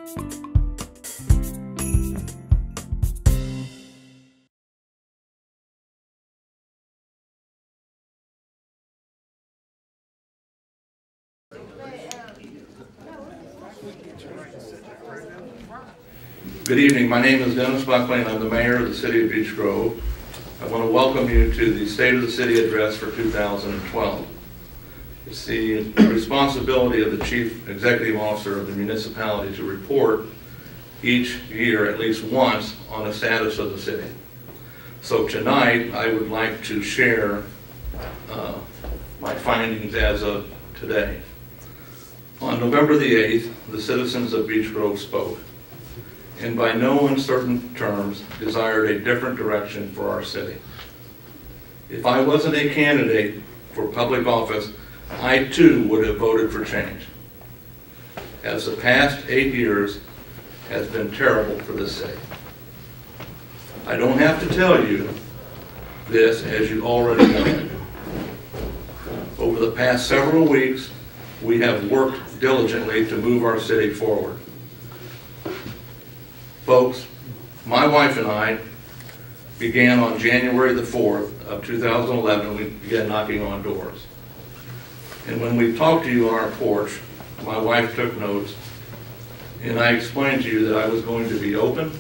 Good evening. My name is Dennis Buckley, and I'm the mayor of the city of Beech Grove. I want to welcome you to the State of the City address for 2012. It's the responsibility of the chief executive officer of the municipality to report each year at least once on the status of the city. So tonight I would like to share my findings as of today. On November the 8th, the citizens of Beech Grove spoke, and by no uncertain terms desired a different direction for our city. If I wasn't a candidate for public office, I too would have voted for change, as the past 8 years has been terrible for this city. I don't have to tell you this, as you already know. Over the past several weeks, we have worked diligently to move our city forward. Folks, my wife and I began on January the 4th of 2011, we began knocking on doors. And when we talked to you on our porch, my wife took notes, and I explained to you that I was going to be open,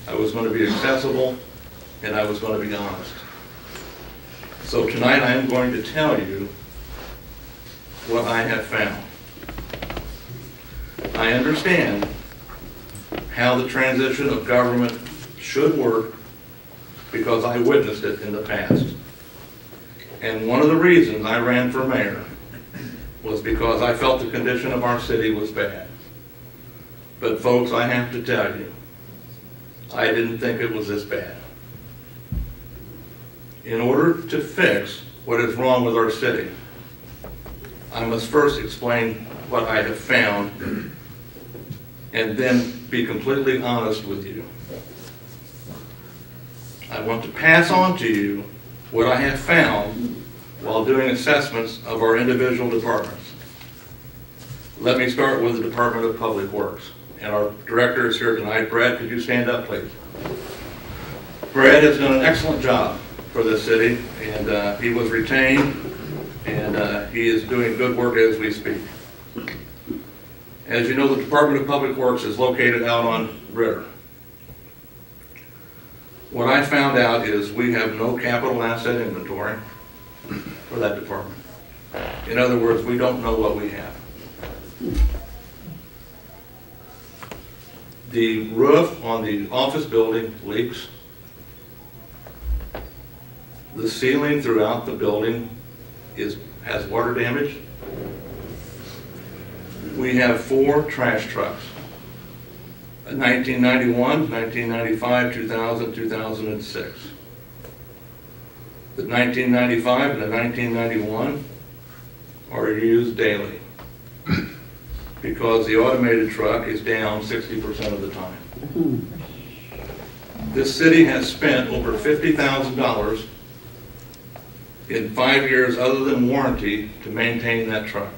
I was going to be accessible, and I was going to be honest. So tonight I am going to tell you what I have found. I understand how the transition of government should work because I witnessed it in the past. And one of the reasons I ran for mayor was because I felt the condition of our city was bad. But folks, I have to tell you, I didn't think it was this bad. In order to fix what is wrong with our city, I must first explain what I have found and then be completely honest with you. I want to pass on to you what I have found while doing assessments of our individual departments. Let me start with the Department of Public Works. And our director is here tonight. Brad, could you stand up, please? Brad has done an excellent job for this city, and he was retained, and he is doing good work as we speak. As you know, the Department of Public Works is located out on Ritter. What I found out is we have no capital asset inventory for that department. In other words, we don't know what we have. The roof on the office building leaks. The ceiling throughout the building has water damage. We have 4 trash trucks. 1991, 1995, 2000, 2006. The 1995 and the 1991 are used daily because the automated truck is down 60% of the time. This city has spent over $50,000 in 5 years other than warranty to maintain that truck.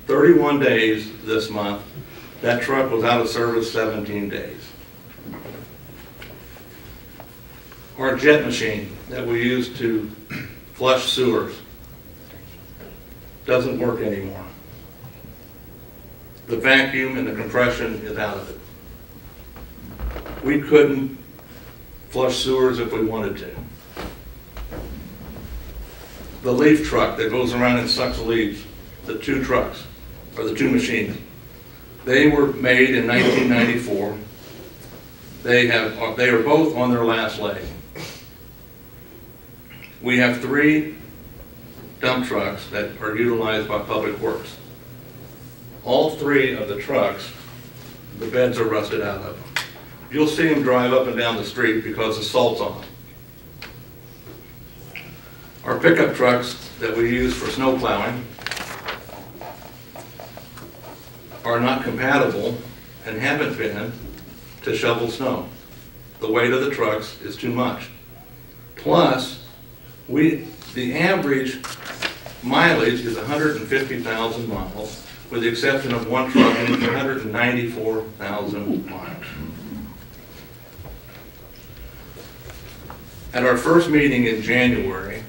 31 days this month, that truck was out of service 17 days. Our jet machine that we use to flush sewers doesn't work anymore. The vacuum and the compression is out of it. We couldn't flush sewers if we wanted to. The leaf truck that goes around and sucks leaves, the 2 trucks, or the 2 machines, they were made in 1994. They are both on their last leg. We have 3 dump trucks that are utilized by Public Works. All 3 of the trucks, the beds are rusted out of them. You'll see them drive up and down the street because the salt's on them. Our pickup trucks that we use for snow plowing are not compatible and haven't been to shovel snow. The weight of the trucks is too much. Plus, the average mileage is 150,000 miles with the exception of one truck, and it's 194,000 miles. At our first meeting in January,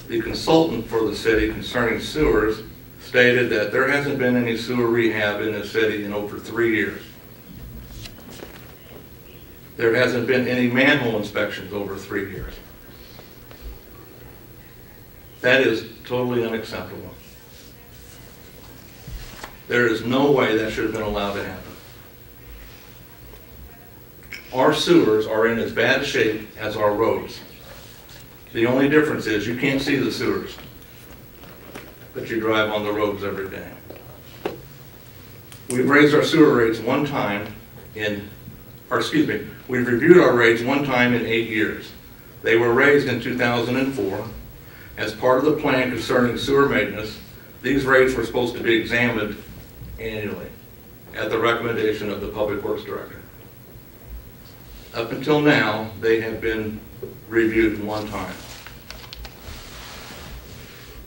the consultant for the city concerning sewers stated that there hasn't been any sewer rehab in the city in over 3 years. There hasn't been any manhole inspections over 3 years. That is totally unacceptable. There is no way that should have been allowed to happen. Our sewers are in as bad shape as our roads. The only difference is you can't see the sewers, but you drive on the roads every day. We've raised our sewer rates one time we've reviewed our rates one time in 8 years. They were raised in 2004. As part of the plan concerning sewer maintenance, these rates were supposed to be examined annually at the recommendation of the Public Works Director. Up until now, they have been reviewed one time.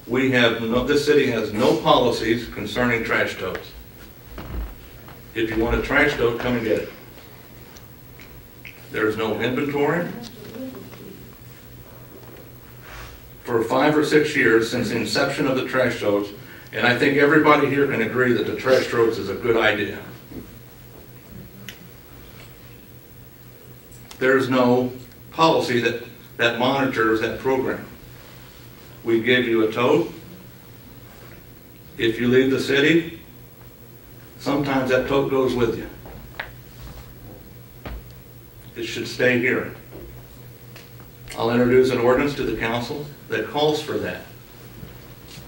This city has no policies concerning trash totes. If you want a trash tote, come and get it. There's no inventory. For 5 or 6 years since the inception of the trash totes, and I think everybody here can agree that the trash totes is a good idea. There's no policy that monitors that program. We give you a tote. If you leave the city, sometimes that tote goes with you. It should stay here. I'll introduce an ordinance to the council that calls for that.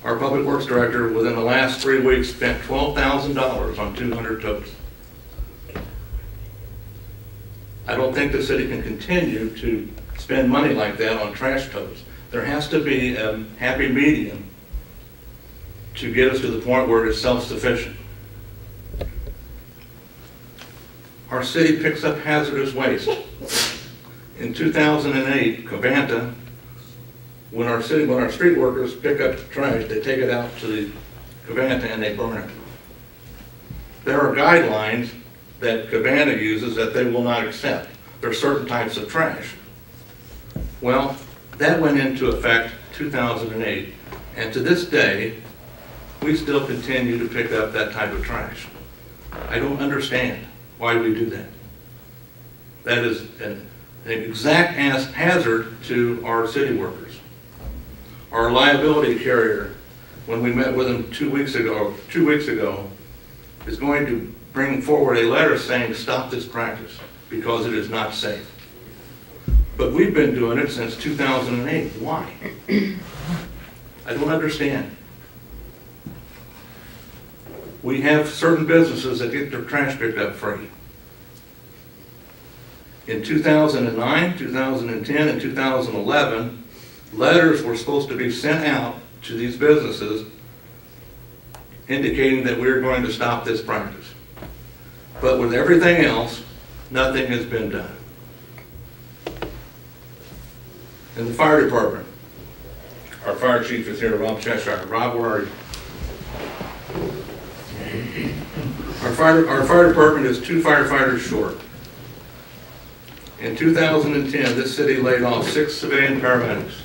Our Public Works Director, within the last 3 weeks, spent $12,000 on 200 totes. I don't think the city can continue to spend money like that on trash totes. There has to be a happy medium to get us to the point where it's self-sufficient. Our city picks up hazardous waste. In 2008, Covanta, when our street workers pick up trash, they take it out to the Covanta and they burn it. There are guidelines that Covanta uses that they will not accept. There are certain types of trash. Well, that went into effect 2008, and to this day, we still continue to pick up that type of trash. I don't understand why we do that. That is an exact hazard to our city workers. Our liability carrier, when we met with him 2 weeks ago, is going to bring forward a letter saying stop this practice because it is not safe. But we've been doing it since 2008. Why? I don't understand. We have certain businesses that get their trash picked up free. In 2009, 2010, and 2011, letters were supposed to be sent out to these businesses indicating that we're going to stop this practice. But with everything else, nothing has been done. In the fire department, our fire chief is here, Rob Cheshire. Rob, where are you? Our fire department is 2 firefighters short. In 2010, this city laid off 6 civilian paramedics.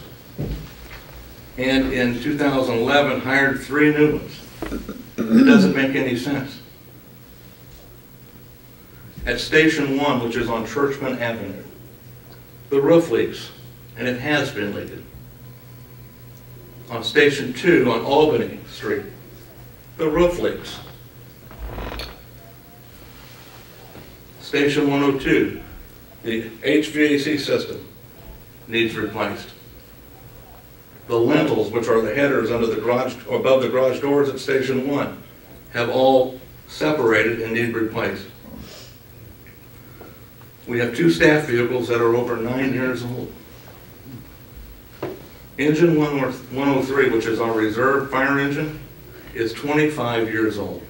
And in 2011, hired 3 new ones. It doesn't make any sense. At Station 1, which is on Churchman Avenue, the roof leaks, and it has been leaking. On Station 2 on Albany Street, the roof leaks. Station 102, the HVAC system needs replaced. The lintels, which are the headers under the garage, above the garage doors at Station 1, have all separated and need replaced. We have 2 staff vehicles that are over 9 years old. Engine 103, which is our reserve fire engine, is 25 years old.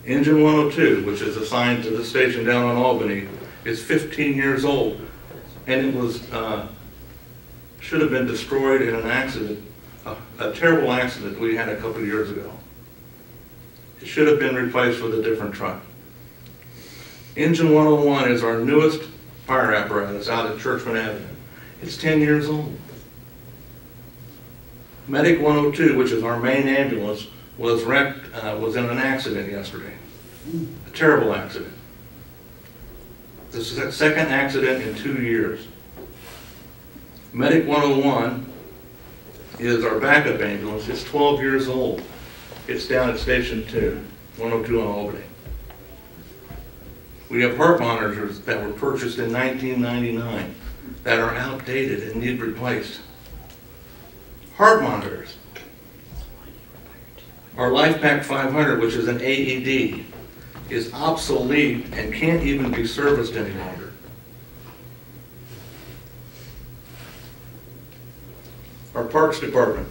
Engine 102, which is assigned to the station down on Albany, is 15 years old. And it was should have been destroyed in an accident, a terrible accident we had a couple of years ago. It should have been replaced with a different truck. Engine 101 is our newest fire apparatus out at Churchman Avenue. It's 10 years old. Medic 102, which is our main ambulance, was in an accident yesterday. A terrible accident. This is the second accident in 2 years. Medic 101 is our backup ambulance. It's 12 years old. It's down at Station 2, 102 on Albany. We have heart monitors that were purchased in 1999 that are outdated and need replaced. Heart monitors. Our LifePak 500, which is an AED, is obsolete and can't even be serviced any longer. Our Parks Department.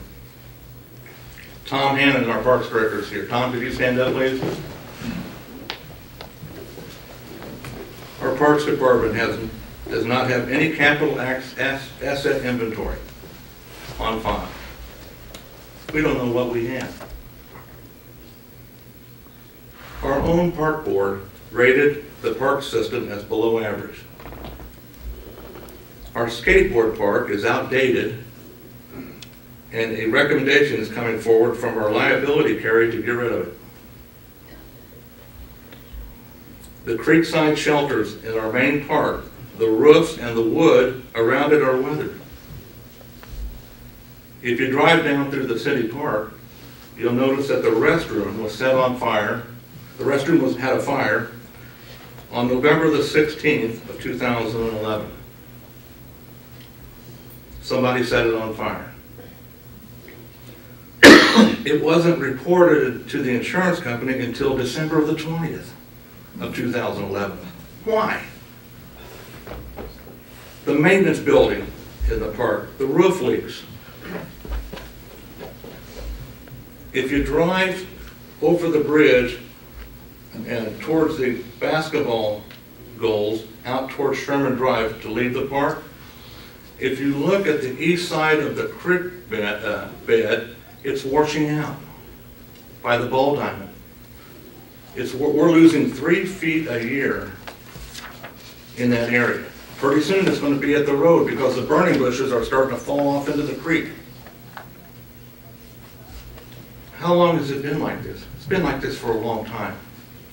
Tom Hannon, our Parks Director, is here. Tom, could you stand up, please? Our Parks Department does not have any capital asset inventory on file. We don't know what we have. Our own park board rated the park system as below average. Our skateboard park is outdated, and a recommendation is coming forward from our liability carrier to get rid of it. The creekside shelters in our main park, the roofs and the wood around it are weathered. If you drive down through the city park, you'll notice that the restroom was set on fire. The restroom had a fire on November the 16th of 2011. Somebody set it on fire. It wasn't reported to the insurance company until December the 20th of 2011. Why? The maintenance building in the park, the roof leaks. If you drive over the bridge and towards the basketball goals out towards Sherman Drive to leave the park, if you look at the east side of the creek bed, it's washing out by the ball diamond. We're losing 3 feet a year in that area. Pretty soon it's going to be at the road because the burning bushes are starting to fall off into the creek. How long has it been like this? It's been like this for a long time.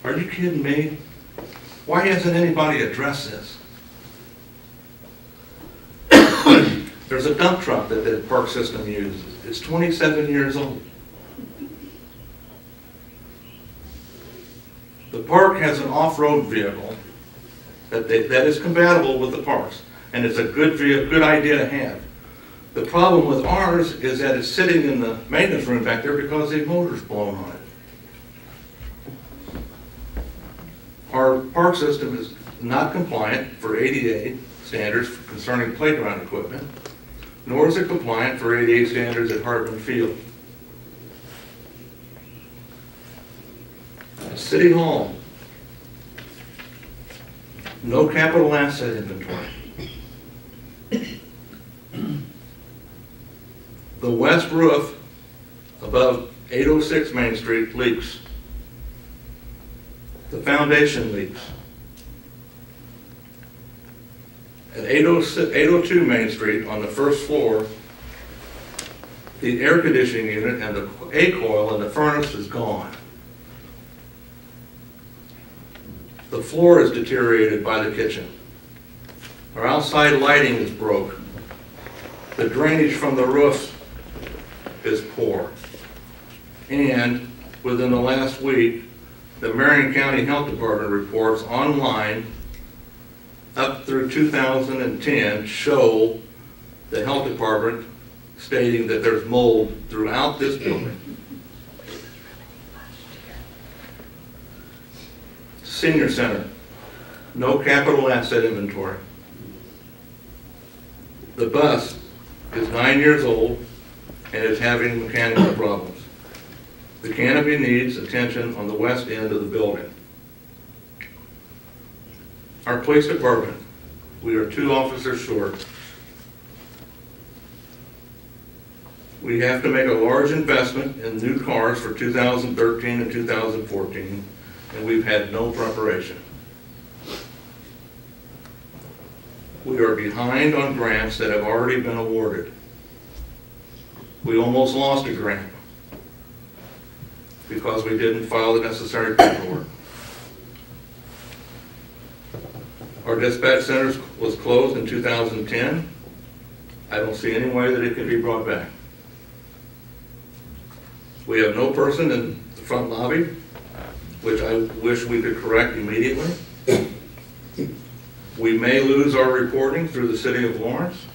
Are you kidding me? Why hasn't anybody addressed this? There's a dump truck that the park system uses. It's 27 years old. The park has an off-road vehicle that is compatible with the parks, and it's a good idea to have. The problem with ours is that it's sitting in the maintenance room back there because the motor's blown on it. Our park system is not compliant for ADA standards concerning playground equipment, nor is it compliant for ADA standards at Hartman Field. At City Hall, no capital asset inventory. The west roof above 806 Main Street leaks. The foundation leaks. At 802 Main Street on the first floor, the air conditioning unit and the A-coil in the furnace is gone. The floor is deteriorated by the kitchen. Our outside lighting is broke. The drainage from the roof is poor. And within the last week, the Marion County Health Department reports online up through 2010 show the health department stating that there's mold throughout this building. Senior Center, no capital asset inventory. The bus is 9 years old and is having mechanical problems. The canopy needs attention on the west end of the building. Our police department, we are 2 officers short. We have to make a large investment in new cars for 2013 and 2014, and we've had no preparation. We are behind on grants that have already been awarded. We almost lost a grant because we didn't file the necessary paperwork. Our dispatch center was closed in 2010. I don't see any way that it can be brought back. We have no person in the front lobby, which I wish we could correct immediately. We may lose our reporting through the city of Lawrence.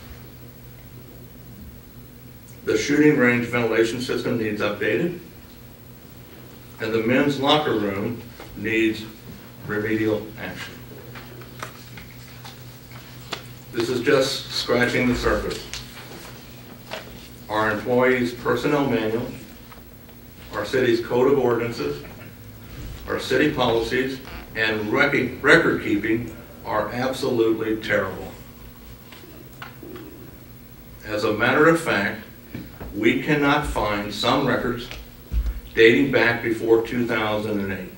The shooting range ventilation system needs updated. And the men's locker room needs remedial action. This is just scratching the surface. Our employees' personnel manual, our city's code of ordinances, our city policies, and record keeping are absolutely terrible. As a matter of fact, we cannot find some records dating back before 2008.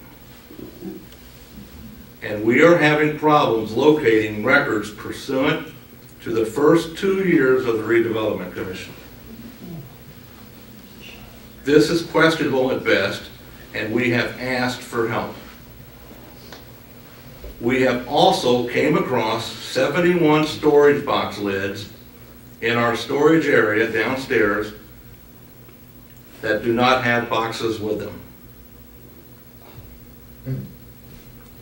And we are having problems locating records pursuant to the first 2 years of the Redevelopment Commission. This is questionable at best, and we have asked for help. We have also came across 71 storage box lids in our storage area downstairs that do not have boxes with them.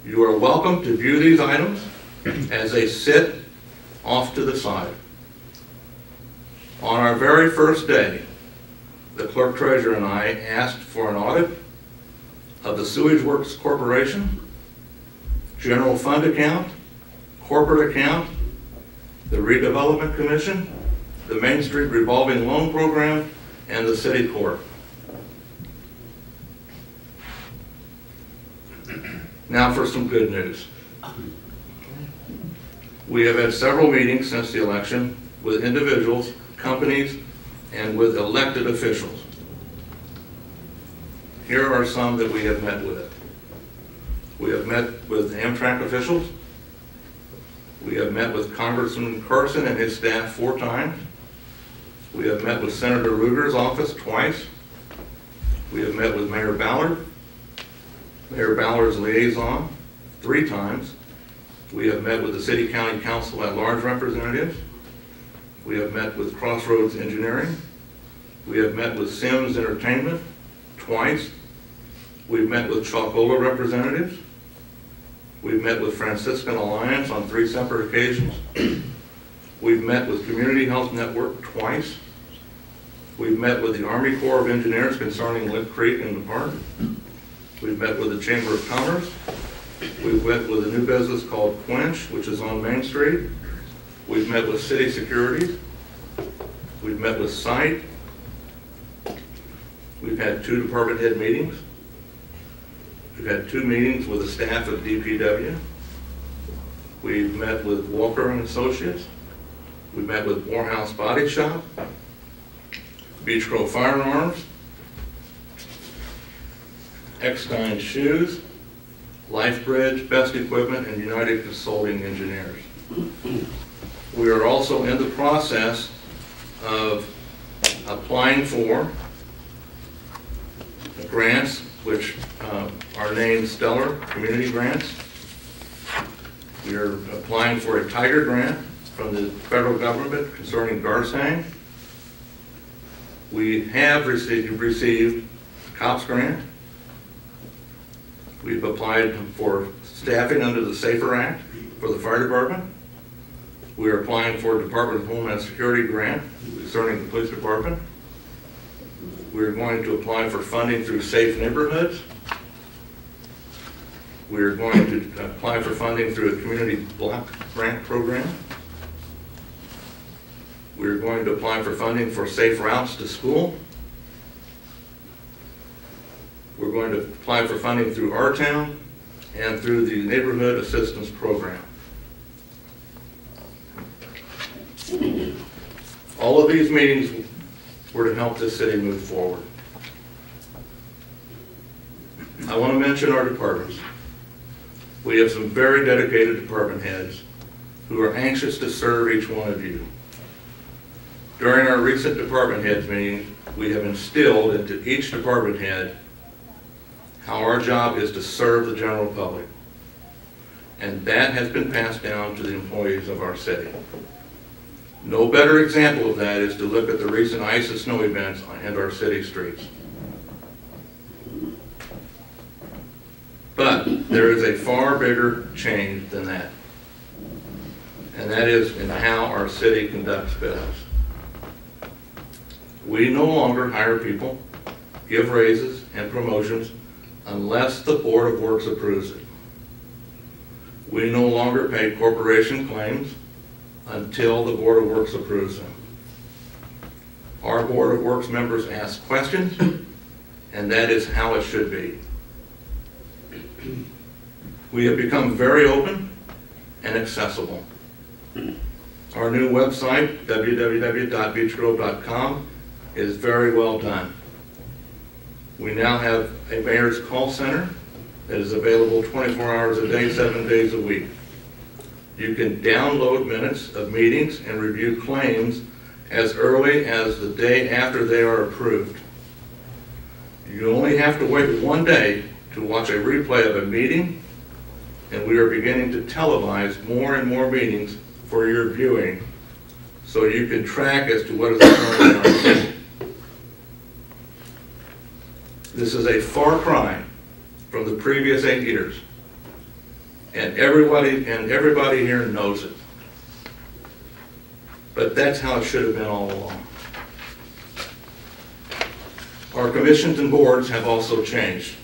You are welcome to view these items as they sit off to the side. On our very first day, the clerk treasurer and I asked for an audit of the Sewage Works Corporation, general fund account, corporate account, the Redevelopment Commission, the Main Street Revolving Loan Program, and the City Court. Now for some good news. We have had several meetings since the election with individuals, companies, and with elected officials. Here are some that we have met with. We have met with Amtrak officials. We have met with Congressman Carson and his staff 4 times. We have met with Senator Ruger's office twice. We have met with Mayor Ballard, Mayor Ballard's liaison 3 times. We have met with the City County Council at Large representatives. We have met with Crossroads Engineering. We have met with Sims Entertainment twice. We've met with Chalkola representatives. We've met with Franciscan Alliance on 3 separate occasions. We've met with Community Health Network twice. We've met with the Army Corps of Engineers concerning Lip Creek and the park. We've met with the Chamber of Commerce. We've met with a new business called Quench, which is on Main Street. We've met with City Securities. We've met with Site. We've had 2 department head meetings. We've had 2 meetings with the staff of DPW. We've met with Walker and Associates. We've met with Morehouse Body Shop, Beech Grove Firearms, Eckstein Shoes, LifeBridge, Best Equipment, and United Consulting Engineers. We are also in the process of applying for grants, which are named Stellar Community Grants. We are applying for a Tiger Grant from the federal government concerning Garsang. We have received a COPS grant. We've applied for staffing under the SAFER Act for the fire department. We are applying for a Department of Homeland Security grant concerning the police department. We're going to apply for funding through Safe Neighborhoods. We're going to apply for funding through a community block grant program. We're going to apply for funding for Safe Routes to School. We're going to apply for funding through our town and through the Neighborhood Assistance Program. All of these meetings were to help this city move forward. I want to mention our departments. We have some very dedicated department heads who are anxious to serve each one of you. During our recent department heads meeting, we have instilled into each department head how our job is to serve the general public. And that has been passed down to the employees of our city. No better example of that is to look at the recent ice and snow events in our city streets. But there is a far bigger change than that. And that is in how our city conducts business. We no longer hire people, give raises and promotions unless the Board of Works approves it. We no longer pay corporation claims until the Board of Works approves them. Our Board of Works members ask questions, and that is how it should be. We have become very open and accessible. Our new website, www.beechgrove.com, is very well done. We now have a mayor's call center that is available 24 hours a day, 7 days a week. You can download minutes of meetings and review claims as early as the day after they are approved. You only have to wait one day to watch a replay of a meeting, and we are beginning to televise more and more meetings for your viewing so you can track as to what is occurring in our city. This is a far cry from the previous 8 years, and everybody here knows it. But that's how it should have been all along. Our commissions and boards have also changed.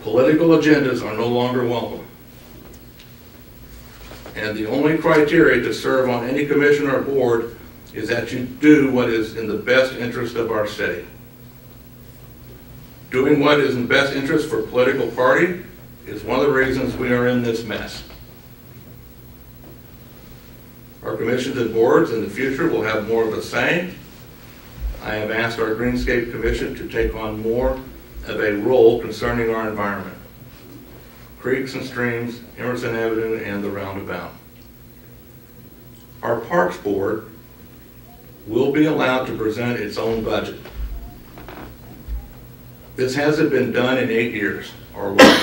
Political agendas are no longer welcome. And the only criteria to serve on any commission or board is that you do what is in the best interest of our city. Doing what is in best interest for a political party is one of the reasons we are in this mess. Our commissions and boards in the future will have more of a say. I have asked our Greenscape Commission to take on more of a role concerning our environment. Creeks and streams, Emerson Avenue, and the roundabout. Our Parks Board will be allowed to present its own budget. This hasn't been done in 8 years or more.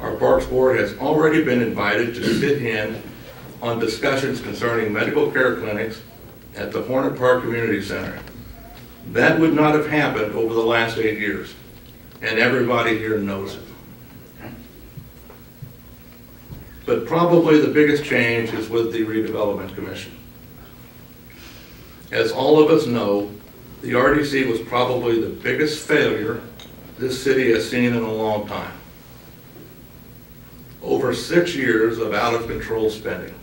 Our Parks Board has already been invited to sit in on discussions concerning medical care clinics at the Hornet Park Community Center. That would not have happened over the last 8 years, and everybody here knows it. But probably the biggest change is with the Redevelopment Commission. As all of us know, the RDC was probably the biggest failure this city has seen in a long time. Over 6 years of out-of-control spending,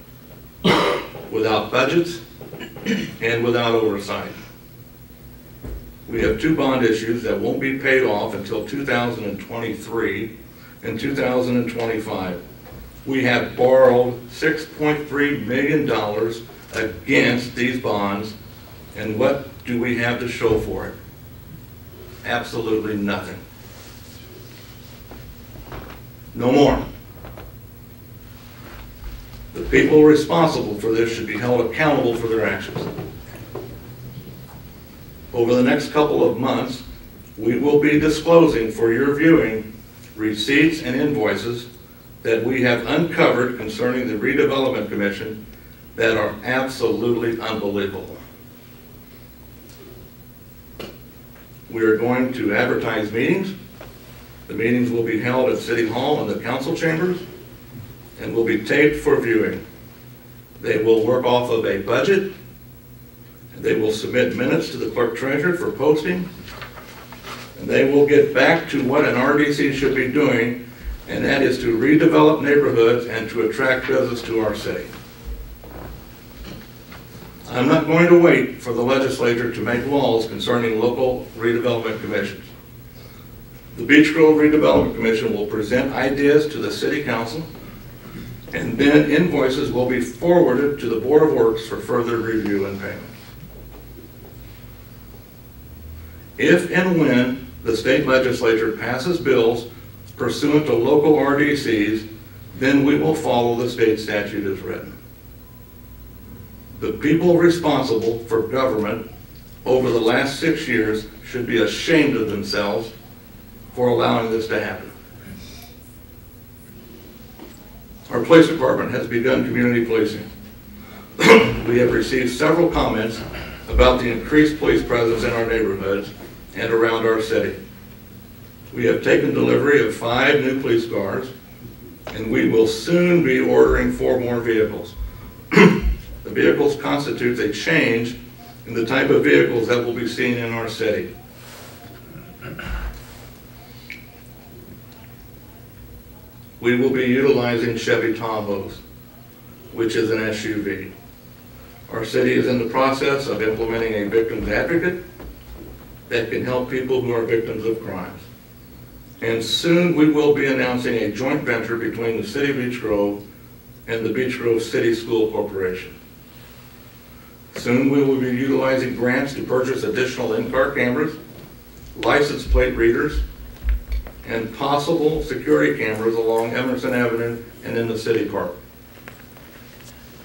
without budgets and without oversight. We have 2 bond issues that won't be paid off until 2023 and 2025. We have borrowed $6.3 million against these bonds, and what do we have to show for it? Absolutely nothing. No more. The people responsible for this should be held accountable for their actions. Over the next couple of months, we will be disclosing for your viewing receipts and invoices that we have uncovered concerning the Redevelopment Commission that are absolutely unbelievable. We are going to advertise meetings. The meetings will be held at City Hall and the council chambers and will be taped for viewing. They will work off of a budget. They will submit minutes to the clerk treasurer for posting. And they will get back to what an RDC should be doing, and that is to redevelop neighborhoods and to attract business to our city. I'm not going to wait for the legislature to make laws concerning local redevelopment commissions. The Beech Grove Redevelopment Commission will present ideas to the City Council, and then invoices will be forwarded to the Board of Works for further review and payment. If and when the state legislature passes bills pursuant to local RDCs, then we will follow the state statute as written. The people responsible for government over the last 6 years should be ashamed of themselves for allowing this to happen. Our police department has begun community policing. We have received several comments about the increased police presence in our neighborhoods and around our city. We have taken delivery of 5 new police cars, and we will soon be ordering 4 more vehicles. The vehicles constitutes a change in the type of vehicles that will be seen in our city. We will be utilizing Chevy Tahoes, which is an SUV. Our city is in the process of implementing a victim's advocate that can help people who are victims of crimes. And soon we will be announcing a joint venture between the City of Beech Grove and the Beech Grove City School Corporation. Soon we will be utilizing grants to purchase additional in-car cameras, license plate readers, and possible security cameras along Emerson Avenue and in the city park.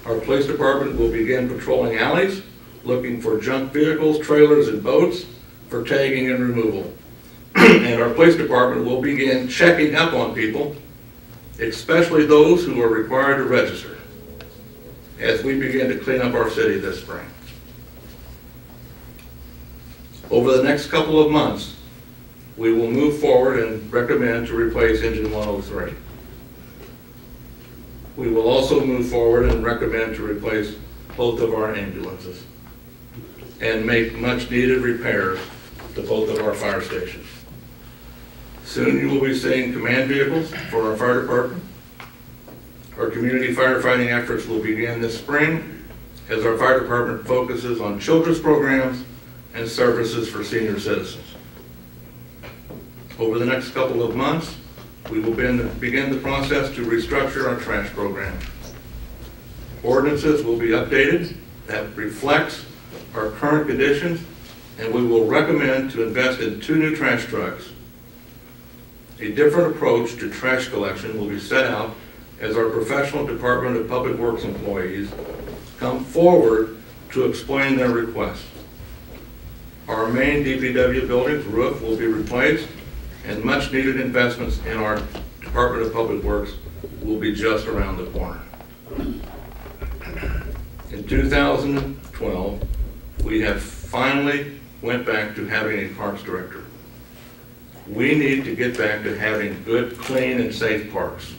Our police department will begin patrolling alleys, looking for junk vehicles, trailers, and boats for tagging and removal. And our police department will begin checking up on people, especially those who are required to register, as we begin to clean up our city this spring. Over the next couple of months, we will move forward and recommend to replace engine 103. We will also move forward and recommend to replace both of our ambulances and make much needed repairs to both of our fire stations. Soon you will be seeing command vehicles for our fire department. Our community firefighting efforts will begin this spring as our fire department focuses on children's programs and services for senior citizens. Over the next couple of months, we will begin the process to restructure our trash program. Ordinances will be updated that reflects our current conditions, and we will recommend to invest in 2 new trash trucks. A different approach to trash collection will be set out as our professional Department of Public Works employees come forward to explain their request. Our main DPW building's roof will be replaced, and much needed investments in our Department of Public Works will be just around the corner. In 2012, we have finally went back to having a parks director. We need to get back to having good, clean, and safe parks.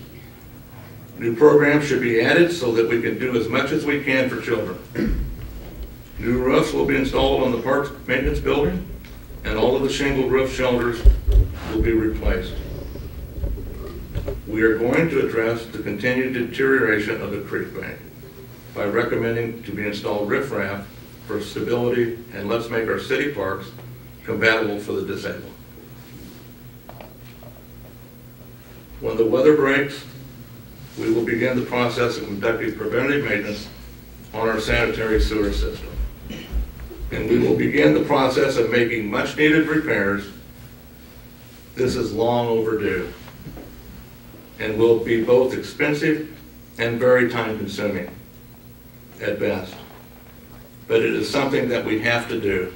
New programs should be added so that we can do as much as we can for children. New roofs will be installed on the parks maintenance building, and all of the shingled roof shelters will be replaced. We are going to address the continued deterioration of the creek bank by recommending to be installed riprap for stability, and let's make our city parks compatible for the disabled. When the weather breaks, we will begin the process of conducting preventive maintenance on our sanitary sewer system. And we will begin the process of making much needed repairs. This is long overdue and will be both expensive and very time consuming at best. But it is something that we have to do.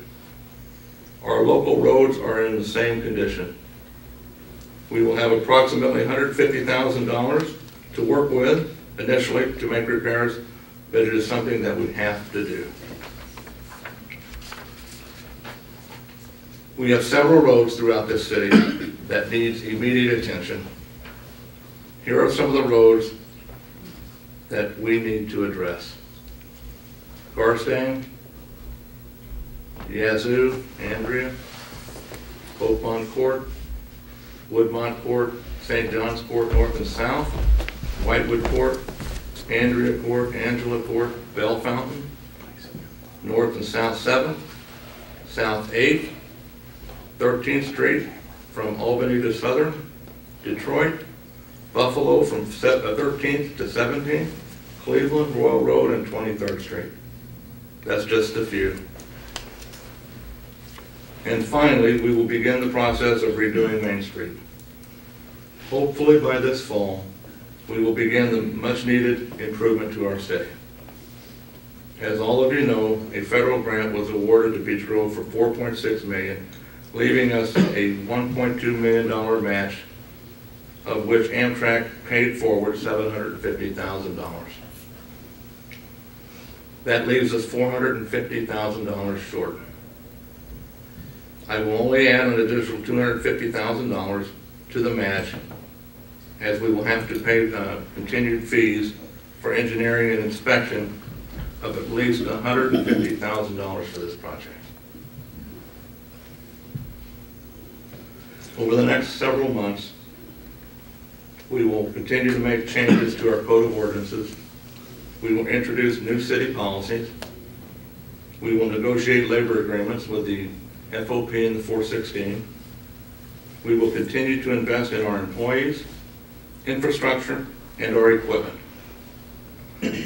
Our local roads are in the same condition. We will have approximately $150,000 to work with initially to make repairs, but it is something that we have to do. We have several roads throughout this city that needs immediate attention. Here are some of the roads that we need to address. Garstang, Yazoo, Andrea, Hope Pond Court, Woodmont Court, St. John's Court North and South, Whitewood Court, Andrea Court, Angela Court, Bell Fountain, North and South 7th, South 8th, 13th Street from Albany to Southern, Detroit, Buffalo from 13th to 17th, Cleveland, Royal Road, and 23rd Street. That's just a few. And finally, we will begin the process of redoing Main Street. Hopefully by this fall, we will begin the much-needed improvement to our city. As all of you know, a federal grant was awarded to Beech Grove for $4.6 million, leaving us a $1.2 million match, of which Amtrak paid forward $750,000. That leaves us $450,000 short. I will only add an additional $250,000 to the match, as we will have to pay continued fees for engineering and inspection of at least $150,000 for this project. Over the next several months, we will continue to make changes to our code of ordinances. We will introduce new city policies. We will negotiate labor agreements with the FOP and the 416. We will continue to invest in our employees, infrastructure, and our equipment.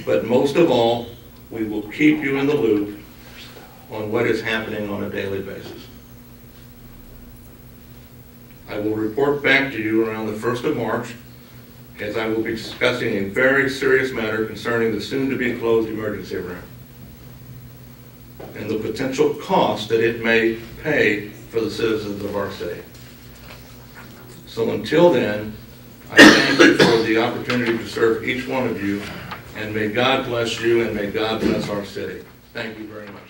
But most of all, we will keep you in the loop on what is happening on a daily basis. I will report back to you around the 1st of March, as I will be discussing a very serious matter concerning the soon-to-be closed emergency room and the potential cost that it may pay for the citizens of our city. So until then, I thank you for the opportunity to serve each one of you, and may God bless you and may God bless our city. Thank you very much.